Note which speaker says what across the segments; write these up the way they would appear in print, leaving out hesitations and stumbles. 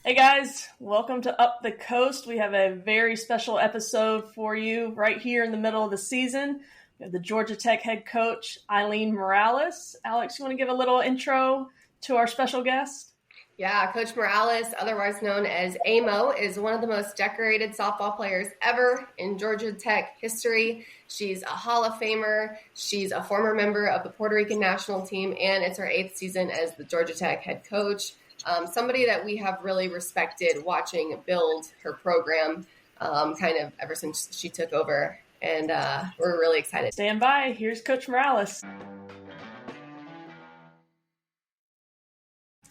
Speaker 1: Hey guys, welcome to Up the Coast. We have a very special episode for you right here in the middle of the season. We have the Georgia Tech head coach, Aileen Morales. Alex, you want to give a little intro to our special guest?
Speaker 2: Yeah, Coach Morales, otherwise known as AMO, is one of the most decorated softball players ever in Georgia Tech history. She's a Hall of Famer. She's a former member of the Puerto Rican national team, and it's her 8th season as the Georgia Tech head coach. Somebody that we have really respected watching build her program kind of ever since she took over, and we're really excited.
Speaker 1: Stand by. Here's Coach Morales.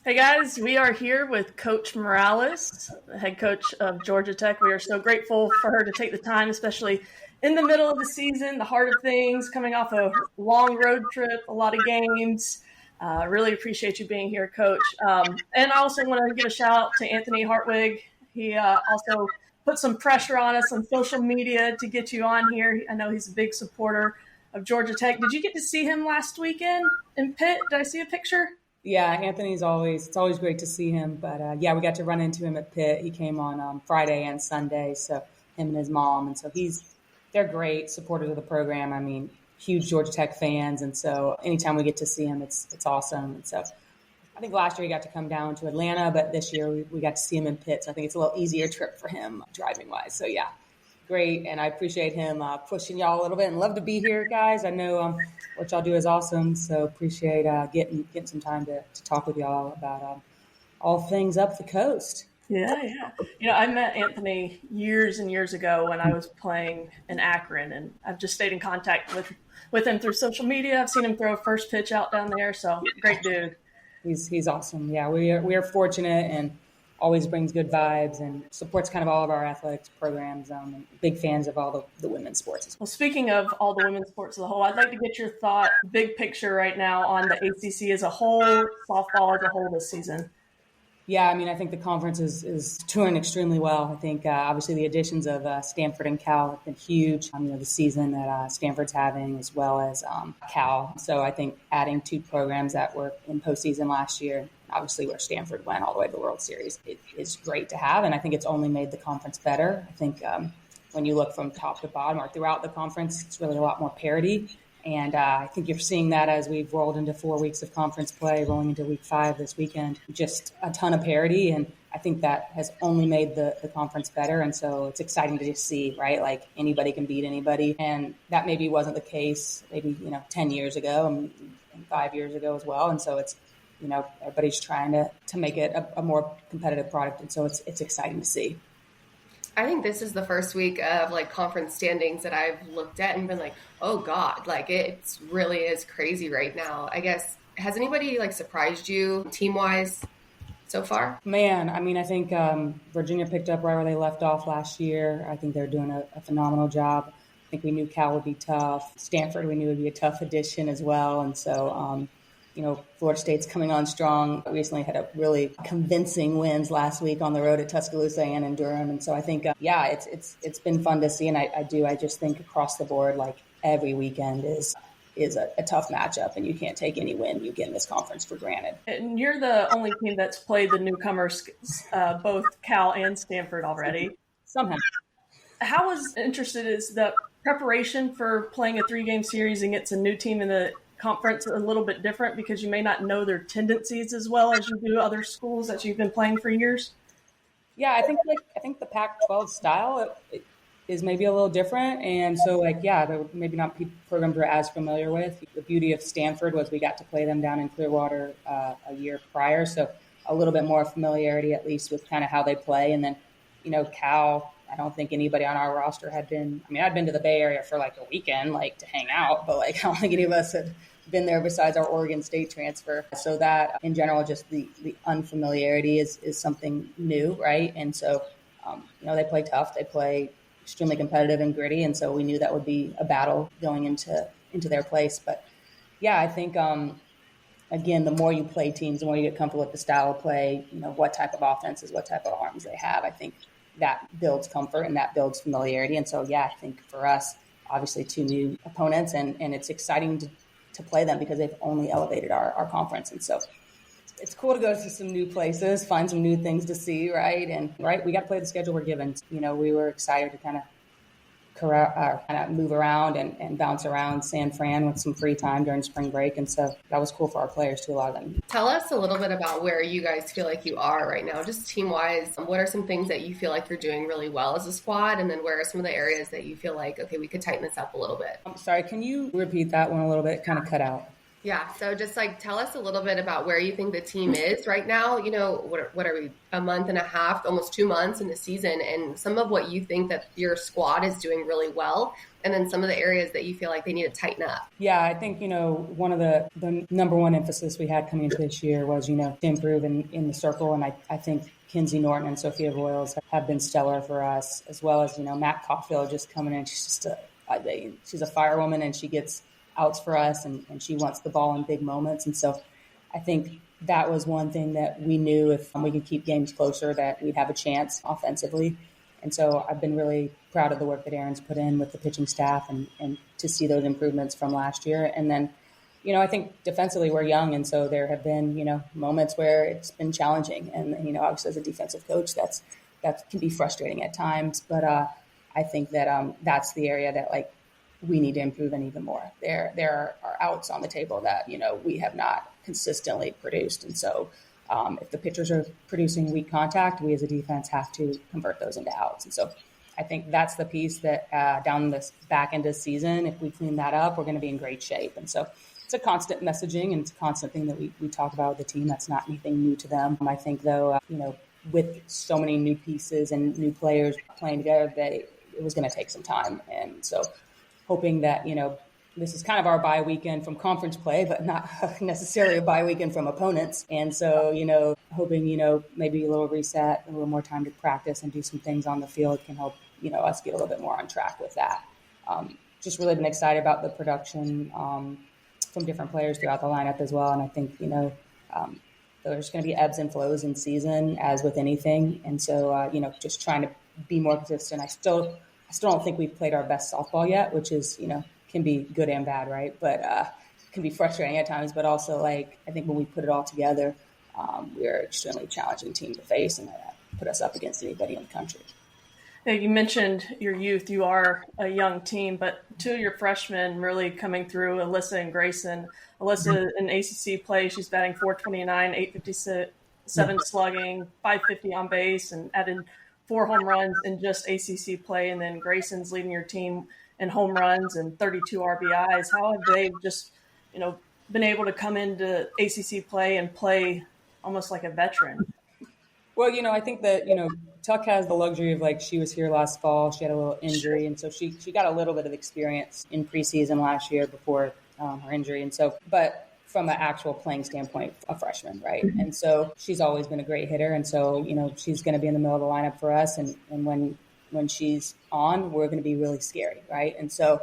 Speaker 1: Hey guys, we are here with Coach Morales, the head coach of Georgia Tech. We are so grateful for her to take the time, especially in the middle of the season, the heart of things, coming off a long road trip, a lot of games. Really appreciate you being here, Coach. And I also want to give a shout out to Anthony Hartwig. He also put some pressure on us on social media to get you on here. I know he's a big supporter of Georgia Tech. Did you get to see him last weekend in Pitt? Did I see a picture?
Speaker 3: Yeah, it's always great to see him. But we got to run into him at Pitt. He came on Friday and Sunday, so him and his mom. And so they're great supporters of the program. I mean, huge Georgia Tech fans. And so anytime we get to see him, it's awesome. And so I think last year he got to come down to Atlanta, but this year we got to see him in Pitt. So I think it's a little easier trip for him driving wise. So yeah, great. And I appreciate him pushing y'all a little bit and love to be here, guys. I know what y'all do is awesome. So appreciate getting some time to talk with y'all about all things up the coast.
Speaker 1: Yeah. I met Anthony years and years ago when I was playing in Akron, and I've just stayed in contact with him through social media. I've seen him throw a first pitch out down there, so great dude.
Speaker 3: He's awesome. Yeah, we are fortunate and always brings good vibes and supports kind of all of our athletics programs. And big fans of all the women's sports.
Speaker 1: Well, speaking of all the women's sports as a whole, I'd like to get your thought, big picture right now on the ACC as a whole, softball as a whole this season.
Speaker 3: Yeah, I mean, I think the conference is doing extremely well. I think obviously the additions of Stanford and Cal have been huge. The season that Stanford's having as well as Cal. So I think adding 2 programs that were in postseason last year, obviously where Stanford went all the way to the World Series, it is great to have. And I think it's only made the conference better. I think when you look from top to bottom or throughout the conference, it's really a lot more parity. And I think you're seeing that as we've rolled into 4 weeks of conference play, rolling into week 5 this weekend, just a ton of parity. And I think that has only made the conference better. And so it's exciting to just see, right? Like anybody can beat anybody. And that maybe wasn't the case maybe, 10 years ago and 5 years ago as well. And so it's, everybody's trying to make it a more competitive product. And so it's exciting to see.
Speaker 2: I think this is the first week of conference standings that I've looked at and been like, oh God, it really is crazy right now. I guess, has anybody surprised you team wise so far?
Speaker 3: Man, I mean, I think Virginia picked up right where they left off last year. I think they're doing a phenomenal job. I think we knew Cal would be tough. Stanford, we knew would be a tough addition as well. And so, Florida State's coming on strong. We recently had a really convincing wins last week on the road at Tuscaloosa and in Durham. And so I think, it's been fun to see. And I just think across the board, every weekend is a tough matchup, and you can't take any win you get in this conference for granted.
Speaker 1: And you're the only team that's played the newcomers, both Cal and Stanford already.
Speaker 3: Somehow.
Speaker 1: How interested is the preparation for playing a 3-game series against a new team in the conference a little bit different because you may not know their tendencies as well as you do other schools that you've been playing for years?
Speaker 3: Yeah, I think the Pac-12 style is maybe a little different, and so maybe not programs we're as familiar with. The beauty of Stanford was we got to play them down in Clearwater a year prior, so a little bit more familiarity at least with kind of how they play. And then Cal, I don't think anybody on our roster had been. I mean, I'd been to the Bay Area for a weekend, to hang out, but I don't think any of us had been there besides our Oregon State transfer. So that in general, just the unfamiliarity is something new, right? And so, they play tough. They play extremely competitive and gritty. And so we knew that would be a battle going into their place. But yeah, I think, again, the more you play teams, the more you get comfortable with the style of play, what type of offenses, what type of arms they have. I think that builds comfort and that builds familiarity. And so, I think for us, obviously 2 new opponents, and it's exciting to play them because they've only elevated our conference. And so it's cool to go to some new places, find some new things to see, right? And we got to play the schedule we're given. We were excited to kind of move around and bounce around San Fran with some free time during spring break. And so that was cool for our players too, a lot of them.
Speaker 2: Tell us a little bit about where you guys feel like you are right now, just team-wise. What are some things that you feel like you're doing really well as a squad? And then where are some of the areas that you feel like, okay, we could tighten this up a little bit?
Speaker 3: I'm sorry, can you repeat that one a little bit? Kind of cut out.
Speaker 2: Yeah, so just like tell us a little bit about where you think the team is right now. What are we, a month and a half, almost 2 months in the season, and some of what you think that your squad is doing really well, and then some of the areas that you feel like they need to tighten up.
Speaker 3: Yeah, I think, one of the number one emphasis we had coming into this year was, to improve in the circle. And I think Kinsey Norton and Sophia Boyles have been stellar for us, as well as, Matt Caulfield just coming in. She's just she's a firewoman, and she gets outs for us, and she wants the ball in big moments. And so I think that was one thing that we knew if we could keep games closer that we'd have a chance offensively. And so I've been really proud of the work that Aaron's put in with the pitching staff and to see those improvements from last year. And then, I think defensively we're young. And so there have been, moments where it's been challenging. And, obviously as a defensive coach, that can be frustrating at times. But I think that that's the area that we need to improve in even more. There are outs on the table that, we have not consistently produced. And so if the pitchers are producing weak contact, we as a defense have to convert those into outs. And so I think that's the piece that down this back end of the season, if we clean that up, we're going to be in great shape. And so it's a constant messaging, and it's a constant thing that we talk about with the team. That's not anything new to them. I think, though, with so many new pieces and new players playing together, that it was going to take some time. And so hoping that, this is kind of our bye weekend from conference play, but not necessarily a bye weekend from opponents. And so, hoping, maybe a little reset, a little more time to practice and do some things on the field can help, us get a little bit more on track with that. Just really been excited about the production from different players throughout the lineup as well. And I think, there's going to be ebbs and flows in season as with anything. And so, just trying to be more consistent. I still don't think we've played our best softball yet, which is, can be good and bad, right? But can be frustrating at times. But also, I think when we put it all together, we are an extremely challenging team to face, and that put us up against anybody in the country.
Speaker 1: Yeah, you mentioned your youth. You are a young team, but two of your freshmen really coming through, Alyssa and Grayson. Alyssa in ACC play, she's batting .429, .857 slugging, .550 on base, and added 4 home runs in just ACC play. And then Grayson's leading your team in home runs and 32 RBIs. How have they just, been able to come into ACC play and play almost like a veteran?
Speaker 3: Well, I think that, Tuck has the luxury of she was here last fall. She had a little injury. And so she got a little bit of experience in preseason last year before her injury. And so, but from an actual playing standpoint, a freshman, right? And so she's always been a great hitter. And so, she's going to be in the middle of the lineup for us. And when she's on, we're going to be really scary, right? And so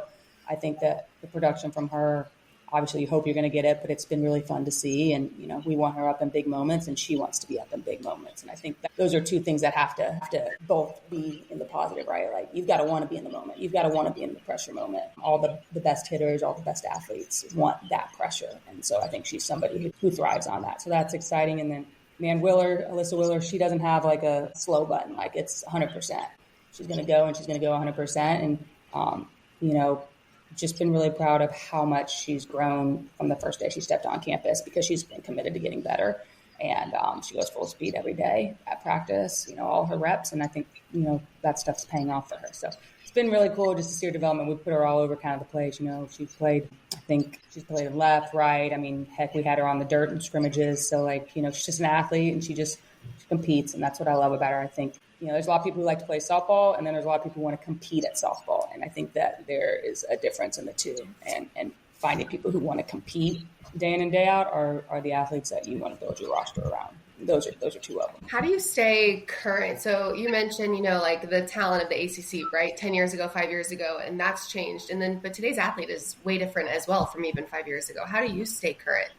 Speaker 3: I think that the production from her, obviously you hope you're going to get it, but it's been really fun to see. And, we want her up in big moments, and she wants to be up in big moments. And I think that those are two things that have to both be in the positive, right? You've got to want to be in the moment. You've got to want to be in the pressure moment. All the best hitters, all the best athletes want that pressure. And so I think she's somebody who thrives on that. So that's exciting. And then, Alyssa Willer, she doesn't have a slow button. It's 100%. She's going to go, and she's going to go 100%. And, just been really proud of how much she's grown from the first day she stepped on campus, because she's been committed to getting better. And she goes full speed every day at practice, all her reps. And I think, that stuff's paying off for her. So it's been really cool just to see her development. We put her all over kind of the place. She's played left, right. I mean, heck, we had her on the dirt and scrimmages. So she's just an athlete, and she competes. And that's what I love about her. I think, there's a lot of people who like to play softball, and then there's a lot of people who want to compete at softball. And I think that there is a difference in the two. And finding people who want to compete day in and day out are the athletes that you want to build your roster around. Those are two of them.
Speaker 2: How do you stay current? So you mentioned, the talent of the ACC, right? 10 years ago, 5 years ago, and that's changed. But today's athlete is way different as well from even 5 years ago. How do you stay current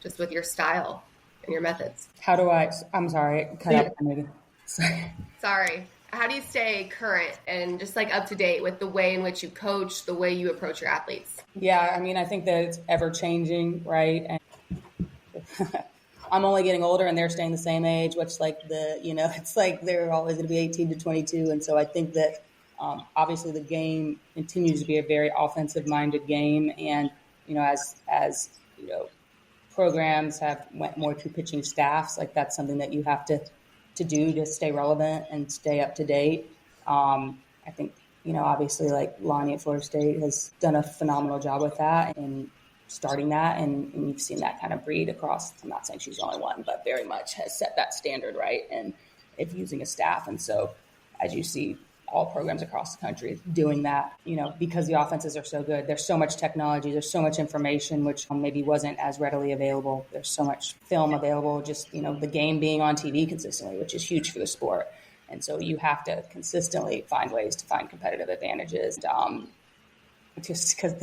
Speaker 2: just with your style and your methods?
Speaker 3: I'm sorry, cut out maybe.
Speaker 2: Sorry. How do you stay current and just up to date with the way in which you coach, the way you approach your athletes?
Speaker 3: Yeah, I think that it's ever changing, right? And I'm only getting older and they're staying the same age, which it's like they're always going to be 18 to 22. And so I think that obviously the game continues to be a very offensive minded game. And, as programs went more to pitching staffs, like that's something that you have to do to stay relevant and stay up to date. I think, obviously like Lonnie at Florida State has done a phenomenal job with that and starting that. And you've seen that kind of breed across, I'm not saying she's the only one, but very much has set that standard, right? And if using a staff. And so as you see all programs across the country doing that, because the offenses are so good, there's so much technology, there's so much information, which maybe wasn't as readily available. There's so much film available, just, the game being on TV consistently, which is huge for the sport. And so you have to consistently find ways to find competitive advantages. Just because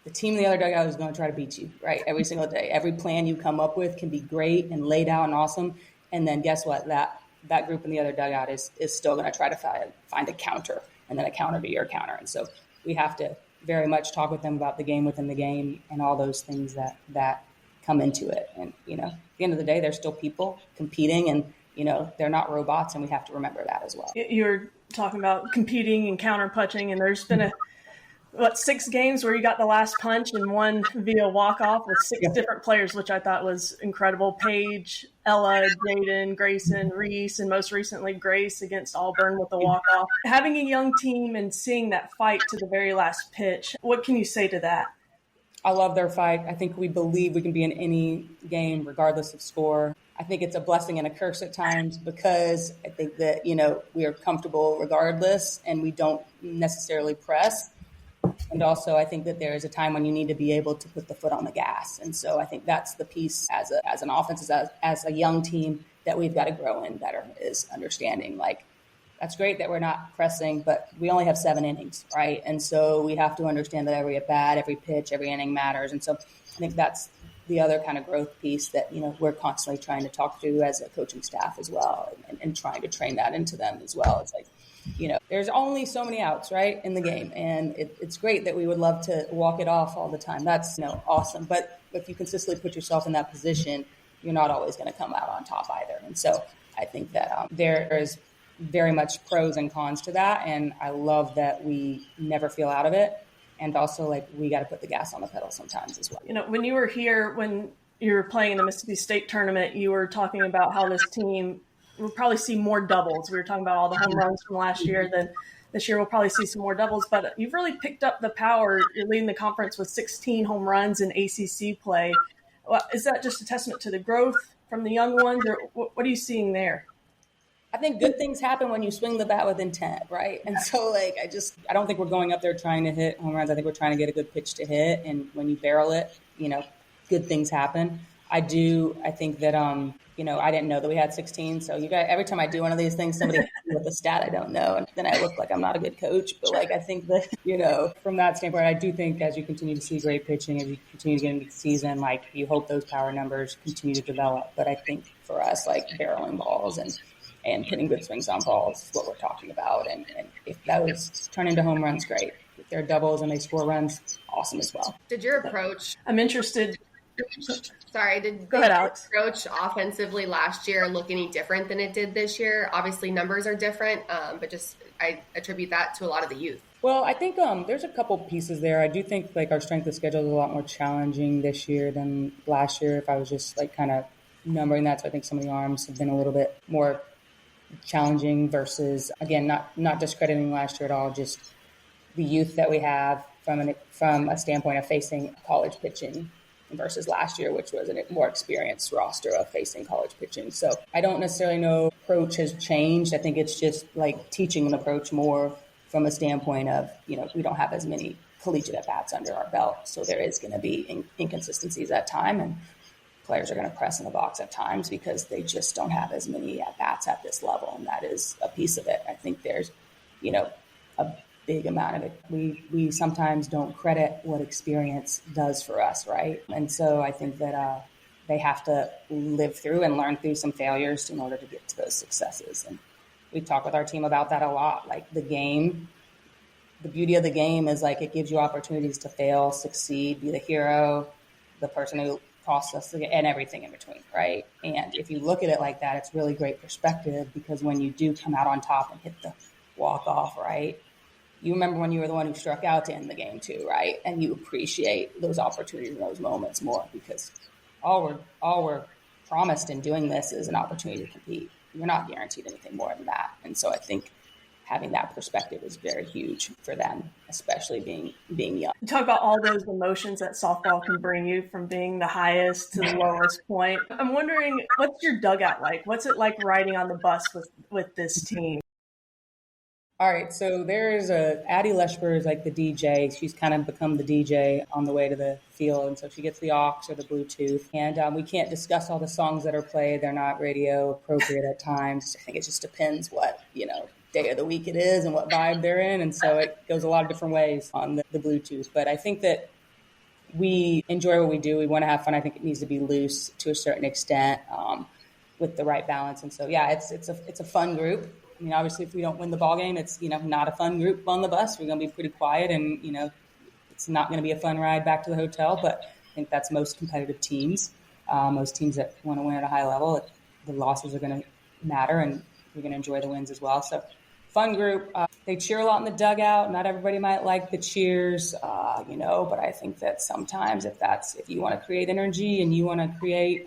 Speaker 3: the team in the other dugout is going to try to beat you, right? Every single day. Every plan you come up with can be great and laid out and awesome. And then guess what? That group in the other dugout is still going to try to find a counter and then a counter to your counter. And so we have to very much talk with them about the game within the game and all those things that come into it. And, at the end of the day, they're still people competing and, they're not robots, and we have to remember that as well.
Speaker 1: You're talking about competing and counter punching, and there's been 6 games where you got the last punch and one via walk-off with 6 different players, which I thought was incredible. Paige, Ella, Jaden, Grayson, Reese, and most recently Grace against Auburn with the walk-off. Having a young team and seeing that fight to the very last pitch, what can you say to that?
Speaker 3: I love their fight. I think we believe we can be in any game regardless of score. I think it's a blessing and a curse at times because I think that, we are comfortable regardless and we don't necessarily press. And also, I think that there is a time when you need to be able to put the foot on the gas. And so I think that's the piece as an offense, as a young team that we've got to grow in better is understanding, like, that's great that we're not pressing, but we only have 7 innings, right? And so we have to understand that every at-bat, every pitch, every inning matters. And so I think that's the other kind of growth piece that, we're constantly trying to talk through as a coaching staff as well and trying to train that into them as well. It's like, there's only so many outs, right, in the game. And it's great that we would love to walk it off all the time. That's, awesome. But if you consistently put yourself in that position, you're not always going to come out on top either. And so I think that there is very much pros and cons to that. And I love that we never feel out of it. And also, like, we got to put the gas on the pedal sometimes as well.
Speaker 1: When you were here, when you were playing in the Mississippi State tournament, you were talking about how this team will probably see more doubles. We were talking about all the home runs from last year. Then this year we'll probably see some more doubles. But you've really picked up the power. You're leading the conference with 16 home runs in ACC play. Is that just a testament to the growth from the young ones, or what are you seeing there?
Speaker 3: I think good things happen when you swing the bat with intent, right? And so, like, I don't think we're going up there trying to hit home runs. I think we're trying to get a good pitch to hit. And when you barrel it, good things happen. I think that, I didn't know that we had 16. So every time I do one of these things, somebody hits me with a stat I don't know. And then I look like I'm not a good coach. But, like, I think that, from that standpoint, I do think as you continue to see great pitching, as you continue to get into the season, like, you hope those power numbers continue to develop. But I think for us, like, barreling balls and putting good swings on balls is what we're talking about. And if those turn into home runs, great. If they're doubles and they score runs, awesome as well.
Speaker 2: Did your approach
Speaker 1: – I'm interested –
Speaker 2: Sorry,
Speaker 1: Go ahead, Alex.
Speaker 2: Approach offensively last year look any different than it did this year? Obviously, numbers are different, but I attribute that to a lot of the youth.
Speaker 3: Well, I think there's a couple pieces there. I do think, like, our strength of schedule is a lot more challenging this year than last year. If I was just, like, kind of numbering that, so I think some of the arms have been a little bit more challenging versus, again, not discrediting last year at all, just the youth that we have from a standpoint of facing college pitching versus last year, which was a more experienced roster of facing college pitching. So I don't necessarily know approach has changed. I think it's just like teaching an approach more from a standpoint of, we don't have as many collegiate at-bats under our belt. So there is going to be inconsistencies at time, and players are going to press in the box at times because they just don't have as many at-bats at this level. And that is a piece of it. I think there's, a big amount of it. We sometimes don't credit what experience does for us, right? And so I think that they have to live through and learn through some failures in order to get to those successes. And we talk with our team about that a lot. Like, the game, the beauty of the game is, like, it gives you opportunities to fail, succeed, be the hero, the person who process and everything in between, right? And if you look at it like that, it's really great perspective, because when you do come out on top and hit the walk off, right, you remember when you were the one who struck out to end the game too, right? And you appreciate those opportunities and those moments more, because all we're promised in doing this is an opportunity to compete. You're not guaranteed anything more than that. And so I think having that perspective is very huge for them, especially being young.
Speaker 1: You talk about all those emotions that softball can bring you, from being the highest to the lowest point. I'm wondering, what's your dugout like? What's it like riding on the bus with this team?
Speaker 3: All right, so there's Addie Leshber is like the DJ. She's kind of become the DJ on the way to the field, and so she gets the aux or the Bluetooth. And we can't discuss all the songs that are played. They're not radio appropriate at times. I think it just depends what, day of the week it is and what vibe they're in, and so it goes a lot of different ways on the Bluetooth. But I think that we enjoy what we do. We want to have fun. I think it needs to be loose to a certain extent, with the right balance. And so, yeah, it's a fun group. I mean, obviously, if we don't win the ball game, it's, not a fun group on the bus. We're going to be pretty quiet, and, it's not going to be a fun ride back to the hotel. But I think that's most competitive teams. Most teams that want to win at a high level, the losses are going to matter, and we're going to enjoy the wins as well. So, fun group. They cheer a lot in the dugout. Not everybody might like the cheers, but I think that sometimes if you want to create energy and you want to create,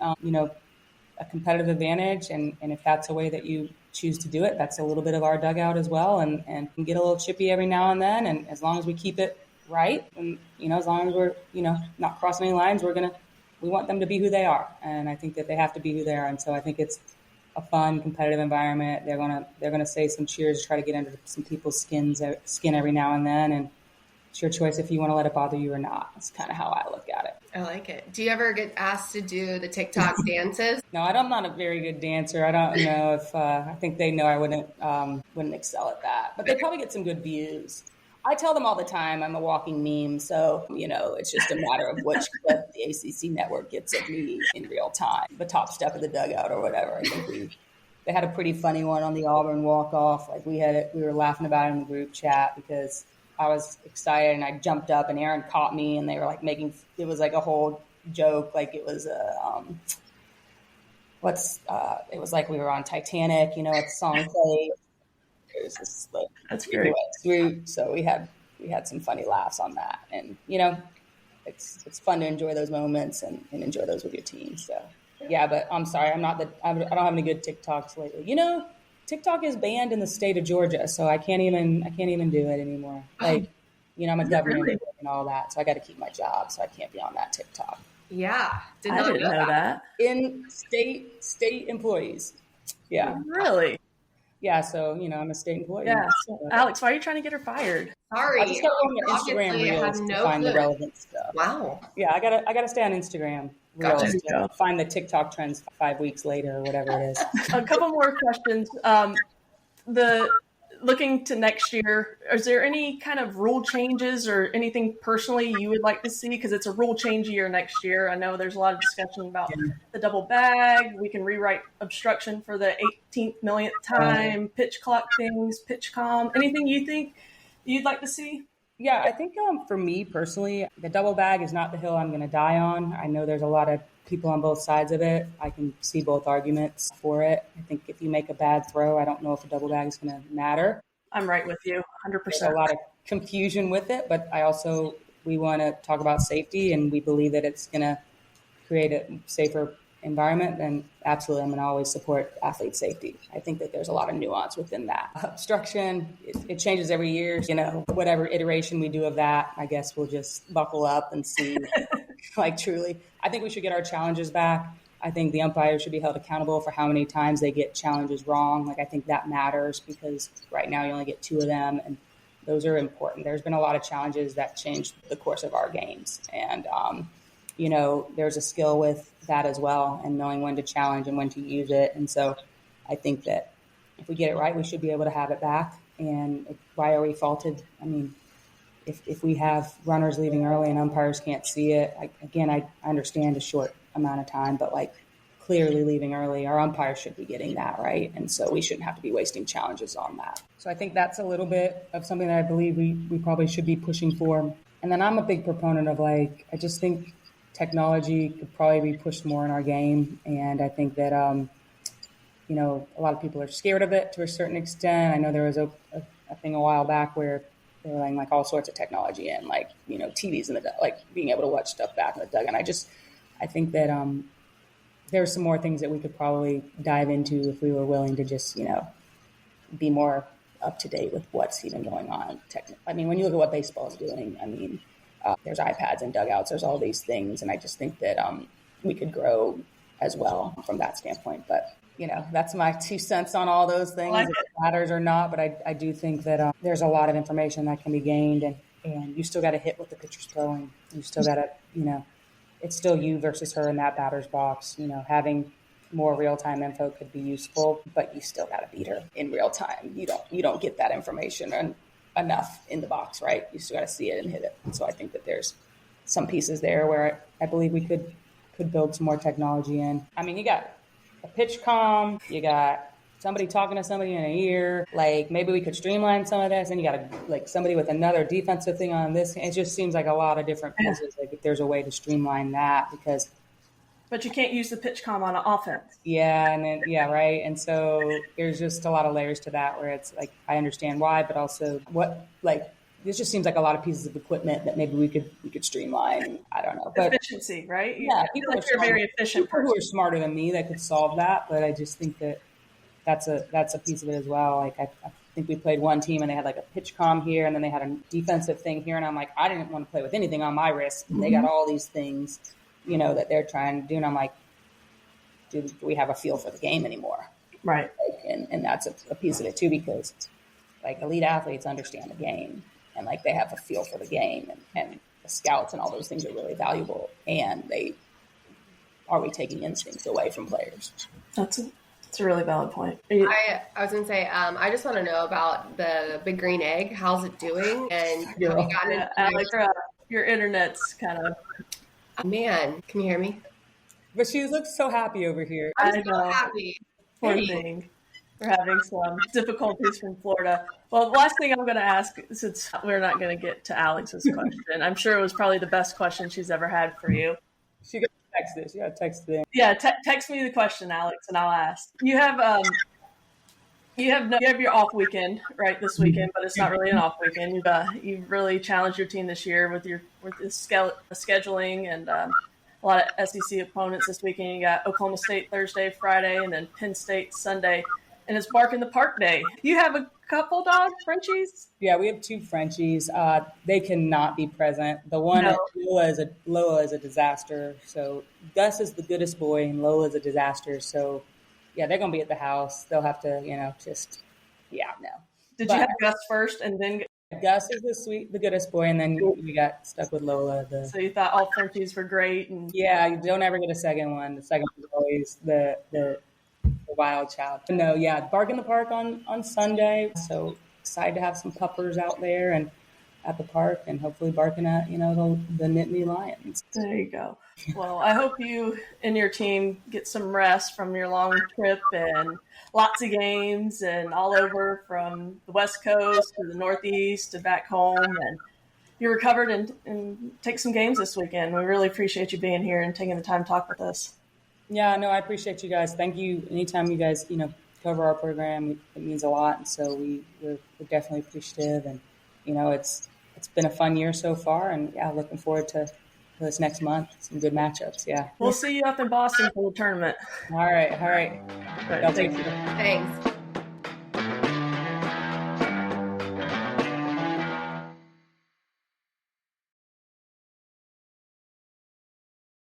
Speaker 3: a competitive advantage, and if that's a way that you choose to do it, that's a little bit of our dugout as well, and can get a little chippy every now and then. And as long as we keep it right, and as long as we're not crossing any lines, we want them to be who they are, and I think that they have to be who they are. And so I think it's a fun, competitive environment. They're gonna say some cheers to try to get under some people's skin every now and then, and it's your choice if you want to let it bother you or not. That's kind of how I look at it.
Speaker 2: I like it. Do you ever get asked to do the TikTok dances?
Speaker 3: No, I'm not a very good dancer. I don't know if I think they know I wouldn't excel at that, but they probably get some good views. I tell them all the time I'm a walking meme, so it's just a matter of which clip the ACC network gets of me in real time, the top step of the dugout or whatever. I think they had a pretty funny one on the Auburn walk off. Like we were laughing about it in the group chat because I was excited and I jumped up and Aaron caught me, and they were like it was like a whole joke. Like it was it was like we were on Titanic, it's a song played. It was just like,
Speaker 1: that's great.
Speaker 3: Group. So we had some funny laughs on that, and it's fun to enjoy those moments and enjoy those with your team. So yeah, but I'm sorry, I don't have any good TikToks lately. TikTok is banned in the state of Georgia, so I can't even do it anymore. Like, I'm a governor and all that, so I got to keep my job, so I can't be on that TikTok.
Speaker 2: Yeah,
Speaker 1: I didn't know that.
Speaker 3: In state employees, yeah,
Speaker 1: really.
Speaker 3: Yeah, so I'm a state employee.
Speaker 1: Yeah, so, Alex, why are you trying to get her fired?
Speaker 2: Sorry,
Speaker 3: I just got on your Instagram reels to find the relevant stuff.
Speaker 2: Wow.
Speaker 3: Yeah, I gotta stay on Instagram reels to find the TikTok trends 5 weeks later or whatever it is.
Speaker 1: A couple more questions. Looking to next year, is there any kind of rule changes or anything personally you would like to see? Because it's a rule change year next year. I know there's a lot of discussion about the double bag. We can rewrite obstruction for the 18th millionth time, pitch clock things, pitch calm. Anything you think you'd like to see?
Speaker 3: Yeah, I think for me personally, the double bag is not the hill I'm going to die on. I know there's a lot of people on both sides of it. I can see both arguments for it. I think if you make a bad throw, I don't know if a double bag is going to matter.
Speaker 1: I'm right with you, 100%.
Speaker 3: There's a lot of confusion with it, but we want to talk about safety, and we believe that it's going to create a safer environment. And absolutely, I'm going to always support athlete safety. I think that there's a lot of nuance within that. Obstruction, it changes every year. Whatever iteration we do of that, I guess we'll just buckle up and see. Truly, I think we should get our challenges back. I think the umpires should be held accountable for how many times they get challenges wrong. I think that matters because right now you only get 2 of them, and those are important. There's been a lot of challenges that changed the course of our games. And, there's a skill with that as well, and knowing when to challenge and when to use it. And so I think that if we get it right, we should be able to have it back. And why are we faulted? I mean, if we have runners leaving early and umpires can't see it, I understand a short amount of time, but clearly leaving early, our umpires should be getting that right. And so we shouldn't have to be wasting challenges on that. So I think that's a little bit of something that I believe we probably should be pushing for. And then I'm a big proponent of I just think technology could probably be pushed more in our game. And I think that, you know, a lot of people are scared of it to a certain extent. I know there was a thing a while back where they were letting like all sorts of technology in, like, you know, TVs in the, like being able to watch stuff back in the dugout. And I think that there's some more things that we could probably dive into if we were willing to just, you know, be more up to date with what's even going on. I mean, when you look at what baseball is doing, I mean, there's iPads and dugouts, there's all these things. And I just think that we could grow as well from that standpoint. But, you know, that's my 2 cents on all those things, if it matters or not. But I do think that there's a lot of information that can be gained, and you still got to hit what the pitcher's throwing. You still got to, you know, it's still you versus her in that batter's box. You know, having more real-time info could be useful, but you still got to beat her in real time. You don't get that information enough in the box, right? You still got to see it and hit it. And so I think that there's some pieces there where I believe we could build some more technology in. I mean, you got a pitch comm, you got somebody talking to somebody in a ear, like maybe we could streamline some of this, and you got like somebody with another defensive thing on this. It just seems like a lot of different pieces. Like if there's a way to streamline that, because
Speaker 1: but you can't use the pitch comm on offense.
Speaker 3: Yeah, and then, yeah, right. And so there's just a lot of layers to that where it's like I understand why, but also what, like, this just seems like a lot of pieces of equipment that maybe we could streamline. I don't know. But
Speaker 1: efficiency, right?
Speaker 3: Yeah,
Speaker 1: people like you're a very efficient
Speaker 3: people
Speaker 1: person.
Speaker 3: who are smarter than me that could solve that, but I just think that that's a piece of it as well. Like I think we played one team and they had like a pitch comm here, and then they had a defensive thing here, and I'm like, I didn't want to play with anything on my wrist. And they got all these things, you know, that they're trying to do, and I'm like, do we have a feel for the game anymore?
Speaker 1: Right.
Speaker 3: Like, and that's a piece of it too, because like elite athletes understand the game, and like they have a feel for the game, and the scouts and all those things are really valuable. And are we taking instincts away from players?
Speaker 1: That's a really valid point.
Speaker 2: I was going to say, I just want to know about the Big Green Egg. How's it doing? And have you gotten
Speaker 1: Alex, your internet's kind of...
Speaker 2: Man, can you hear me?
Speaker 3: But she looks so happy over here.
Speaker 2: I'm so happy.
Speaker 1: Poor thing. We're having some difficulties from Florida. Well, the last thing I'm going to ask, since we're not going to get to Alex's question, I'm sure it was probably the best question she's ever had for you.
Speaker 3: She got to text this. You got to text it in.
Speaker 1: Yeah, text me the question, Alex, and I'll ask. You have your off weekend, right, this weekend, but it's not really an off weekend. You've really challenged your team this year with the scheduling and a lot of SEC opponents this weekend. You got Oklahoma State Thursday, Friday, and then Penn State Sunday. And it's Bark in the Park Day. You have a couple dogs, Frenchies?
Speaker 3: Yeah, we have 2 Frenchies. They cannot be present. The one at Lola is a disaster. So Gus is the goodest boy, and Lola is a disaster. So yeah, they're going to be at the house. They'll have to, you know, no.
Speaker 1: Did you have Gus first and then?
Speaker 3: Gus is the goodest boy, and then we got stuck with Lola.
Speaker 1: So you thought all Frenchies were great, and
Speaker 3: yeah, you don't ever get a second one. The second one is always the wild child. No, yeah, Bark in the Park on Sunday. So excited to have some puppers out there and at the park, and hopefully barking at, you know, the Nittany Lions.
Speaker 1: There you go. Well, I hope you and your team get some rest from your long trip, and lots of games and all over from the West Coast to the Northeast to back home, and you recovered and take some games this weekend. We really appreciate you being here and taking the time to talk with us.
Speaker 3: Yeah, no, I appreciate you guys. Thank you. Anytime you guys, you know, cover our program, it means a lot. And so we're definitely appreciative. And, you know, it's been a fun year so far. And, yeah, looking forward to this next month. Some good matchups, yeah.
Speaker 1: We'll see you up in Boston for the tournament.
Speaker 3: All right.
Speaker 1: Thank you.
Speaker 2: Thanks.